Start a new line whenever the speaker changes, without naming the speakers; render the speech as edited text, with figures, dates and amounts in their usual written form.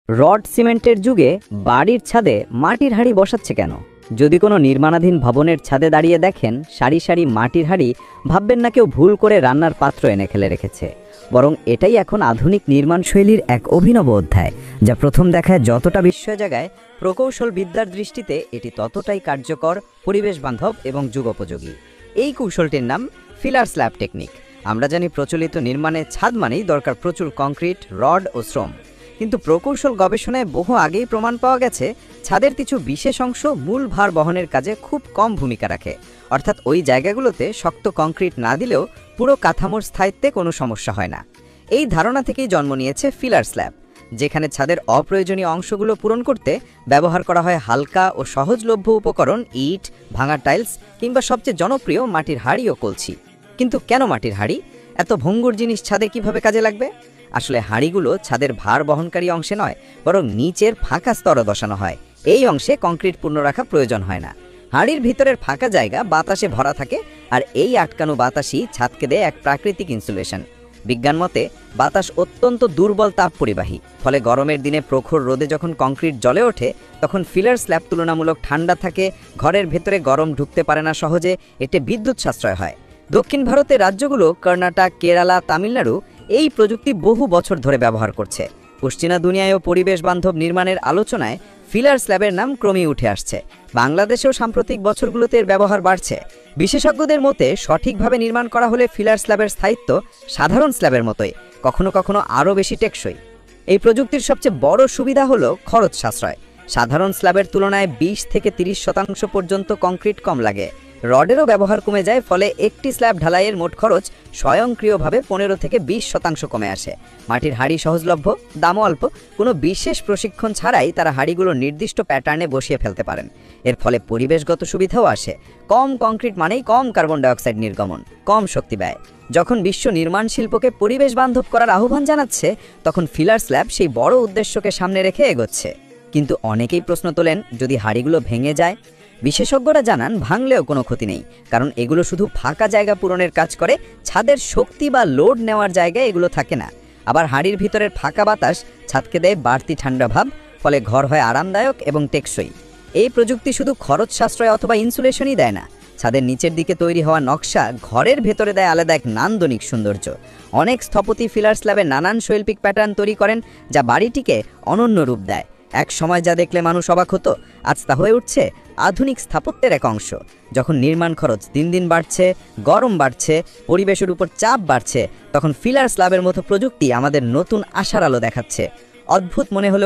Rod সিমেন্টের যুগে বাড়ির ছাদে মাটির হাঁড়ি বসাচ্ছে কেন? যদি কোনো নির্মাণাধীন ভবনের ছাদে দাঁড়িয়ে দেখেন সারি সারি মাটির হাঁড়ি, ভাববেন না কেউ ভুল করে রান্নার পাত্র এনে ফেলে রেখেছে। বরং এটাই এখন আধুনিক নির্মাণ শৈলীর এক অভিনব অধ্যায়, যা প্রথম দেখায় যতটা বিস্ময় জায়গায়, প্রকৌশল বিদ্যার দৃষ্টিতে এটি ততটাই কার্যকর, পরিবেশ বান্ধব এবং যুগোপযোগী। এই কৌশলটির নাম ফিলার স্ল্যাব টেকনিক। আমরা জানি প্রচলিত নির্মাণে ছাদ মানেই দরকার প্রচুর কংক্রিট, রড ও শ্রম। কিন্তু প্রকৌশল গবেষণায় বহু আগেই প্রমাণ পাওয়া গেছে ছাদের কিছু বিশেষ অংশ মূল ভার বহনের কাজে খুব কম ভূমিকা রাখে। অর্থাৎ ওই জায়গাগুলোতে শক্ত কংক্রিট না দিলেও পুরো কাঠামোর স্থায়িত্বে কোনো সমস্যা হয় না। এই ধারণা থেকেই জন্ম নিয়েছে ফিলার স্ল্যাব, যেখানে ছাদের অপ্রয়োজনীয় অংশগুলো পূরণ করতে ব্যবহার করা হয় হালকা ও সহজলভ্য উপকরণ, ইট, ভাঙা টাইলস কিংবা সবচেয়ে জনপ্রিয় মাটির হাঁড়ি ও কলসি। কিন্তু কেন মাটির হাঁড়ি? এত ভঙ্গুর জিনিস ছাদে কিভাবে কাজে লাগবে? আসলে হাঁড়িগুলো ছাদের ভার বহনকারী অংশে নয়, বরং নিচের ফাঁকা স্তরে বসানো হয়। এই অংশে কংক্রিট পূর্ণ রাখা প্রয়োজন হয় না। হাঁড়ির ভিতরের ফাঁকা জায়গা বাতাসে ভরা থাকে, আর এই আটকানো বাতাসই ছাদকে দেয় এক প্রাকৃতিক ইনসুলেশন। বিজ্ঞান মতে বাতাস অত্যন্ত দুর্বল তাপ পরিবাহী, ফলে গরমের দিনে প্রখর রোদে যখন কংক্রিট জ্বলে ওঠে তখন ফিলার স্ল্যাব তুলনামূলক ঠান্ডা থাকে, ঘরের ভেতরে গরম ঢুকতে পারে না সহজে, এতে বিদ্যুৎ সাশ্রয় হয়। দক্ষিণ ভারতের রাজ্যগুলো কর্ণাটক, কেরালা, তামিলনাড়ু এই প্রযুক্তি বহু বছর ধরে ব্যবহার করছে। পশ্চিমা দুনিয়ায়ও পরিবেশ বান্ধব নির্মাণের আলোচনায় ফিলার স্ল্যাবের নাম ক্রমেই উঠে আসছে। বাংলাদেশেও সাম্প্রতিক বছরগুলোতে এর ব্যবহার বাড়ছে। বিশেষজ্ঞদের মতে সঠিকভাবে নির্মাণ করা হলে ফিলার স্ল্যাবের স্থায়িত্ব সাধারণ স্ল্যাবের মতোই, কখনো কখনো আরও বেশি টেকসই। এই প্রযুক্তির সবচেয়ে বড় সুবিধা হলো খরচ সাশ্রয়। সাধারণ স্ল্যাবের তুলনায় 20 থেকে 30% পর্যন্ত কংক্রিট কম লাগে। রডেরও ব্যবহার কমে যায়, ফলে একটি স্ল্যাব ঢালাইয়ের মোট খরচ স্বয়ংক্রিয়ভাবে 15 থেকে 20% কমে আসে। মাটির হাঁড়ি সহজলভ্য, দামও অল্প। কোনো বিশেষ প্রশিক্ষণ ছাড়াই তারা হাঁড়িগুলো নির্দিষ্ট প্যাটার্নে বসিয়ে ফেলতে পারেন। এর ফলে পরিবেশগত সুবিধাও আসে। কম কংক্রিট মানেই কম কার্বন ডাইঅক্সাইড নির্গমন, কম শক্তি ব্যয়। যখন বিশ্ব নির্মাণ শিল্পকে পরিবেশ বান্ধব করার আহ্বান জানাচ্ছে, তখন ফিলার স্ল্যাব সেই বড় উদ্দেশ্যকে সামনে রেখে এগোচ্ছে। কিন্তু অনেকেই প্রশ্ন তোলেন, যদি হাঁড়িগুলো ভেঙে যায়? বিশেষজ্ঞরা জানান ভাঙলেও কোনো ক্ষতি নেই, কারণ এগুলো শুধু ফাঁকা জায়গা পূরণের কাজ করে, ছাদের শক্তি বা লোড নেওয়ার জায়গায় এগুলো থাকে না। আবার হাঁড়ির ভিতরের ফাঁকা বাতাস ছাদকে দেয় বাড়তি ঠান্ডা ভাব, ফলে ঘর হয় আরামদায়ক এবং টেকসই। এই প্রযুক্তি শুধু খরচ সাশ্রয় অথবা ইনসুলেশনই দেয় না, ছাদের নিচের দিকে তৈরি হওয়া নকশা ঘরের ভেতরে দেয় আলাদা এক নান্দনিক সৌন্দর্য। অনেক স্থপতি ফিলার স্ল্যাবে নানান শৈল্পিক প্যাটার্ন তৈরি করেন, যা বাড়িটিকে অনন্য রূপ দেয়। এক সময় যা দেখলে মানুষ অবাক হতো, আজ তা হয়ে উঠছে আধুনিক স্থাপত্যের এক অংশ। যখন নির্মাণ খরচ দিন দিন বাড়ছে, গরম বাড়ছে, পরিবেশের উপর চাপ বাড়ছে, তখন ফিলার স্ল্যাবের মতো প্রযুক্তি আমাদের নতুন আশার আলো দেখাচ্ছে। অদ্ভুত মনে হলেও